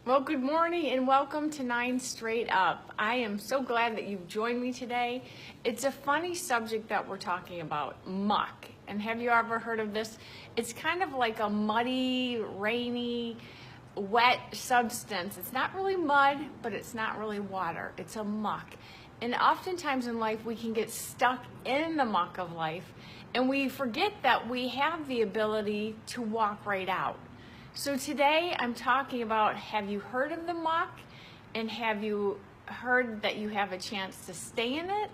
Well, good morning and welcome to 9 Straight Up. I am so glad that you've joined me today. It's a funny subject that we're talking about, muck. And have you ever heard of this? It's kind of like a muddy, rainy, wet substance. It's not really mud, but it's not really water. It's a muck. And oftentimes in life, we can get stuck in the muck of life, and we forget that we have the ability to walk right out. So today I'm talking about, have you heard of the muck, and have you heard that you have a chance to stay in it,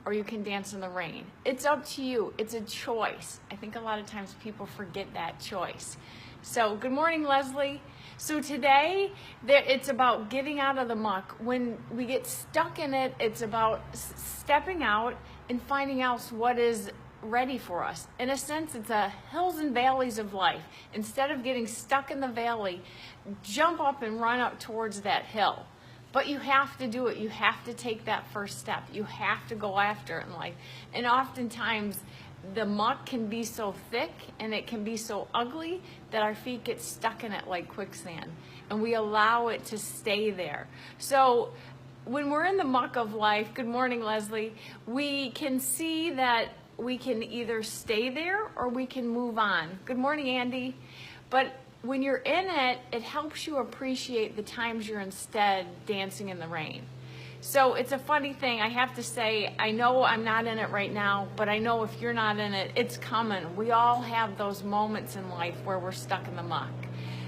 or you can dance in the rain? It's up to you. It's a choice. I think a lot of times people forget that choice. So good morning, Leslie. So today it's about getting out of the muck. When we get stuck in it, it's about stepping out and finding out what is ready for us. In a sense, it's a hills and valleys of life. Instead of getting stuck in the valley, jump up and run up towards that hill. But you have to do it. You have to take that first step. You have to go after it in life. And oftentimes, the muck can be so thick and it can be so ugly that our feet get stuck in it like quicksand. And we allow it to stay there. So when we're in the muck of life, good morning, Leslie, we can see that we can either stay there or we can move on. Good morning, Andy. But when you're in it, it helps you appreciate the times you're instead dancing in the rain. So it's a funny thing. I have to say, I know I'm not in it right now, but I know if you're not in it, it's coming. We all have those moments in life where we're stuck in the muck.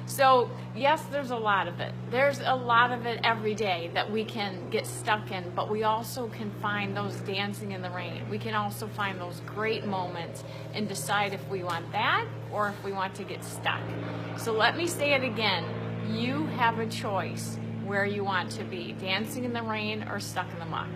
So yes, there's a lot of it. There's a lot of it every day that we can get stuck in, but we also can find those dancing in the rain. We can also find those great moments and decide if we want that or if we want to get stuck. So let me say it again. You have a choice where you want to be, dancing in the rain or stuck in the muck.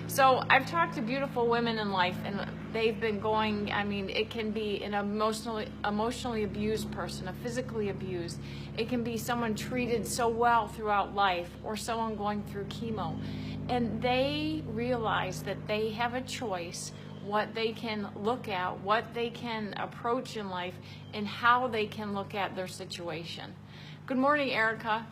So I've talked to beautiful women in life, and they've been going, I mean, it can be an emotionally abused person, a physically abused. It can be someone treated so well throughout life, or someone going through chemo. And they realize that they have a choice what they can look at, what they can approach in life, and how they can look at their situation. Good morning, Erica.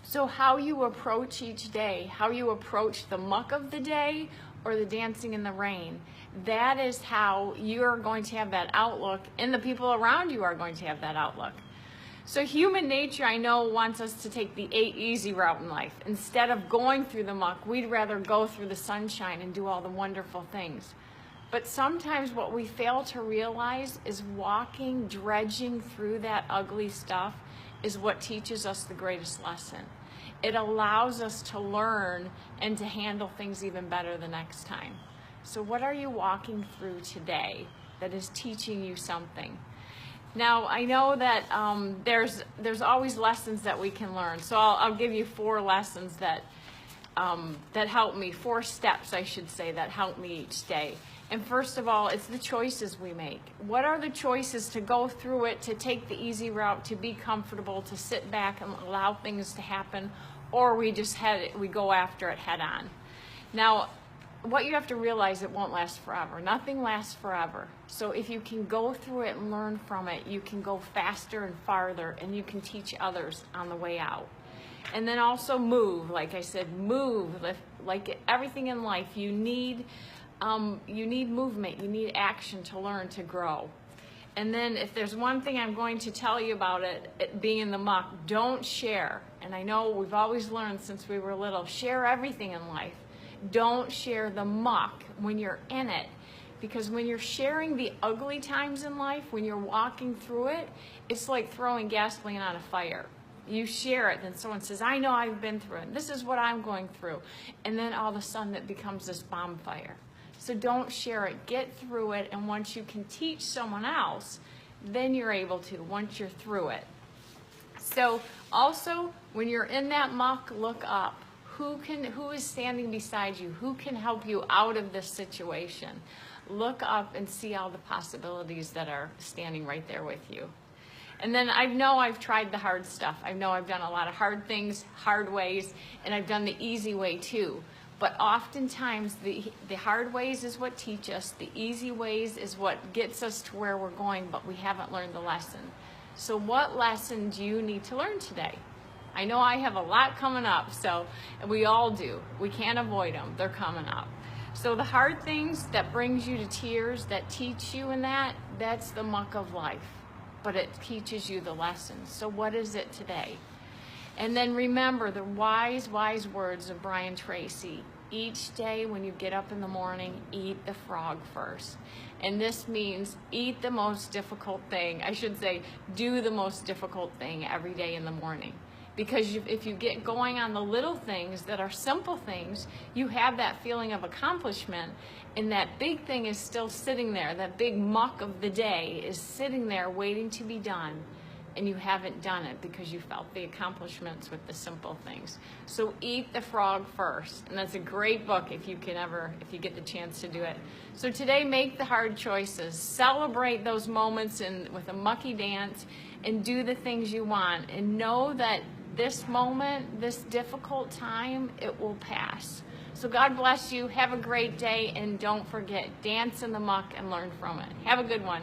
So how you approach each day, how you approach the muck of the day or the dancing in the rain, that is how you're going to have that outlook, and the people around you are going to have that outlook. So human nature, I know, wants us to take the easy route in life. Instead of going through the muck, we'd rather go through the sunshine and do all the wonderful things. But sometimes what we fail to realize is walking, dredging through that ugly stuff is what teaches us the greatest lesson. It allows us to learn and to handle things even better the next time. So what are you walking through today that is teaching you something? Now, I know that there's always lessons that we can learn. So I'll give you 4 lessons that help me, 4 steps, I should say, that help me each day. And first of all, it's the choices we make. What are the choices to go through it, to take the easy route, to be comfortable, to sit back and allow things to happen, or we go after it head on? Now, what you have to realize, it won't last forever. Nothing lasts forever. So if you can go through it and learn from it, you can go faster and farther, and you can teach others on the way out. And then also move. Like I said, move. Like everything in life, you need movement, you need action to learn to grow. And then if there's one thing I'm going to tell you about it being in the muck, don't share. And I know we've always learned since we were little, share everything in life. Don't share the muck when you're in it. Because when you're sharing the ugly times in life, when you're walking through it, it's like throwing gasoline on a fire. You share it, then someone says, I know I've been through it. This is what I'm going through. And then all of a sudden it becomes this bonfire. So don't share it, get through it, and once you can teach someone else, then you're able to, once you're through it. So also, when you're in that muck, look up. Who is standing beside you? Who can help you out of this situation? Look up and see all the possibilities that are standing right there with you. And then I know I've tried the hard stuff. I know I've done a lot of hard things, hard ways, and I've done the easy way too. But oftentimes the hard ways is what teach us, the easy ways is what gets us to where we're going, but we haven't learned the lesson. So what lesson do you need to learn today? I know I have a lot coming up, so we all do. We can't avoid them. They're coming up. So the hard things that brings you to tears, that teach you in that's the muck of life. But it teaches you the lessons. So what is it today? And then remember the wise words of Brian Tracy. Each day when you get up in the morning, eat the frog first. And this means eat the most difficult thing. I should say, do the most difficult thing every day in the morning. Because if you get going on the little things that are simple things, you have that feeling of accomplishment, and that big thing is still sitting there. That big muck of the day is sitting there waiting to be done, and you haven't done it because you felt the accomplishments with the simple things. So eat the frog first, and that's a great book if you get the chance to do it. So today, make the hard choices. Celebrate those moments with a mucky dance, and do the things you want, and know that this moment, this difficult time, it will pass. So God bless you. Have a great day, and don't forget, dance in the muck and learn from it. Have a good one.